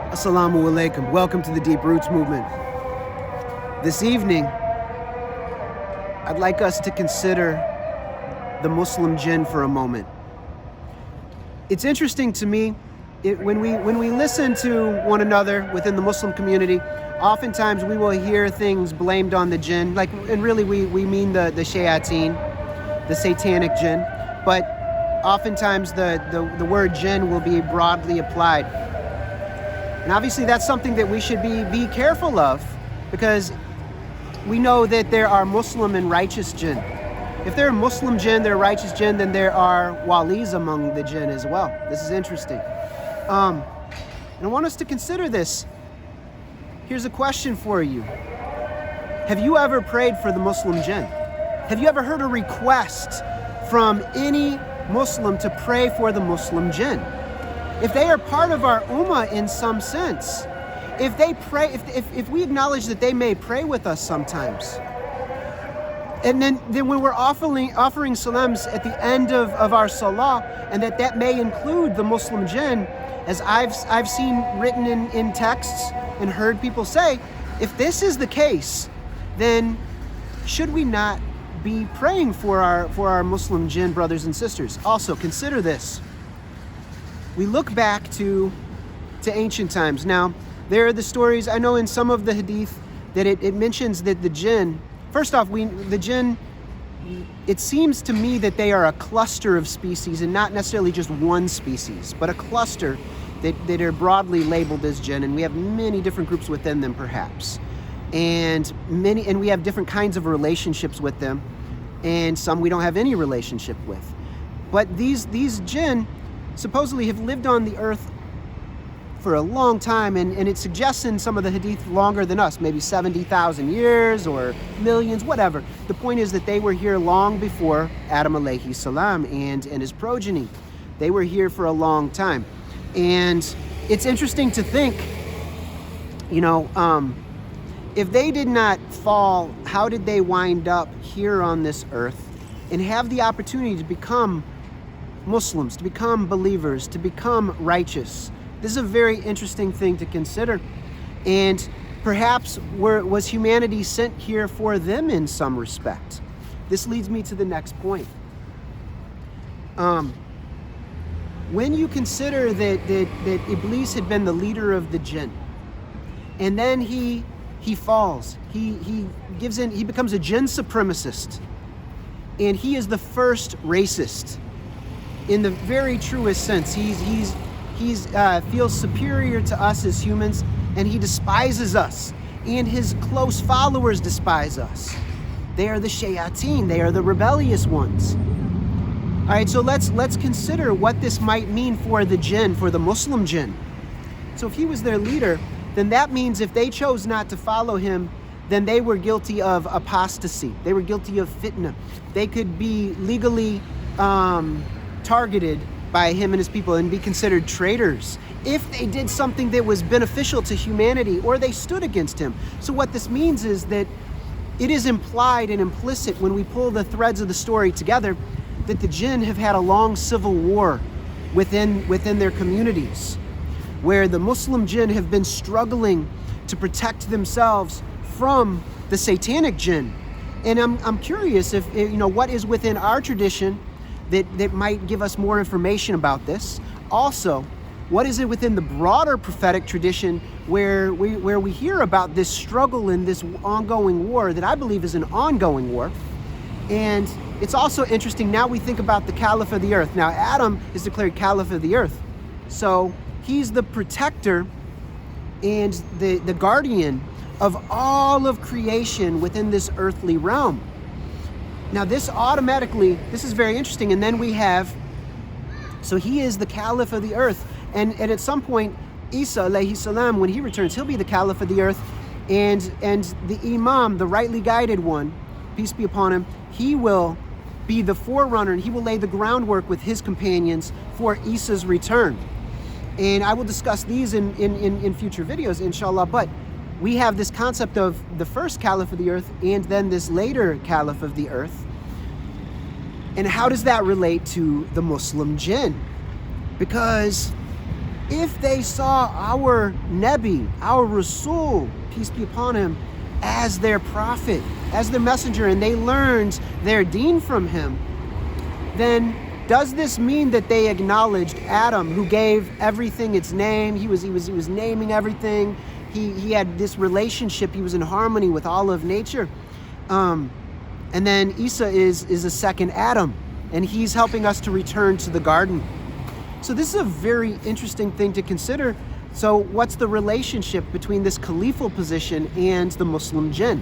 Assalamu alaikum. Welcome to the Deep Roots Movement. This evening, I'd like us to consider the Muslim Jinn for a moment. It's interesting to me, when we listen to one another within the Muslim community, oftentimes we will hear things blamed on the Jinn, and really we mean the shayateen, the Satanic Jinn, but oftentimes the word Jinn will be broadly applied. And obviously that's something that we should be careful of, because we know that there are Muslim and righteous Jinn. If there are Muslim Jinn, there are righteous Jinn, then there are walis among the Jinn as well. This is interesting. And I want us to consider this. Here's a question for you. Have you ever prayed for the Muslim Jinn? Have you ever heard a request from any Muslim to pray for the Muslim Jinn? If they are part of our ummah in some sense, if they pray, if we acknowledge that they may pray with us sometimes, and then when we're offering salams at the end of our salah, and that may include the Muslim Jinn, as I've seen written in texts and heard people say, if this is the case, then should we not be praying for our Muslim Jinn brothers and sisters? Also, consider this. We look back to ancient times. Now, there are the stories, I know in some of the hadith that it mentions that the Jinn, first off, the Jinn, it seems to me that they are a cluster of species and not necessarily just one species, but a cluster that are broadly labeled as Jinn, and we have many different groups within them perhaps. And we have different kinds of relationships with them, and some we don't have any relationship with. But these Jinn supposedly have lived on the earth for a long time, and it suggests in some of the hadith longer than us, maybe 70,000 years or millions, whatever. The point is that they were here long before Adam alayhi salam and his progeny. They were here for a long time. And it's interesting to think, if they did not fall, how did they wind up here on this earth and have the opportunity to become Muslims, to become believers, to become righteous? This is a very interesting thing to consider. And perhaps was humanity sent here for them in some respect? This leads me to the next point. When you consider that Iblis had been the leader of the Jinn, and then he falls, he becomes a Jinn supremacist, and he is the first racist in the very truest sense. He feels superior to us as humans, and he despises us, and his close followers despise us. They are the shayateen, they are the rebellious ones. All right, so let's consider what this might mean for the Jinn, for the Muslim Jinn. So if he was their leader, then that means if they chose not to follow him, then they were guilty of apostasy. They were guilty of fitna. They could be legally targeted by him and his people and be considered traitors if they did something that was beneficial to humanity or they stood against him. So what this means is that it is implied and implicit when we pull the threads of the story together that the Jinn have had a long civil war within their communities, where the Muslim Jinn have been struggling to protect themselves from the Satanic Jinn. And I'm curious if what is within our tradition that might give us more information about this. Also, what is it within the broader prophetic tradition where we hear about this struggle and this ongoing war that I believe is an ongoing war? And it's also interesting, now we think about the Caliph of the earth. Now Adam is declared Caliph of the earth. So he's the protector and the guardian of all of creation within this earthly realm. Now this is very interesting. And then we have, so he is the Caliph of the earth. And at some point, Isa alayhi salam, when he returns, he'll be the Caliph of the earth. And the Imam, the rightly guided one, peace be upon him, he will be the forerunner, and he will lay the groundwork with his companions for Isa's return. And I will discuss these in future videos, inshallah. But we have this concept of the first Caliph of the earth and then this later Caliph of the earth. And how does that relate to the Muslim Jinn? Because if they saw our Nebi, our Rasul, peace be upon him, as their prophet, as their messenger, and they learned their deen from him, then does this mean that they acknowledged Adam, who gave everything its name? He was naming everything. He had this relationship. He was in harmony with all of nature. And then Isa is a second Adam, and he's helping us to return to the garden. So this is a very interesting thing to consider. So what's the relationship between this caliphal position and the Muslim Jinn?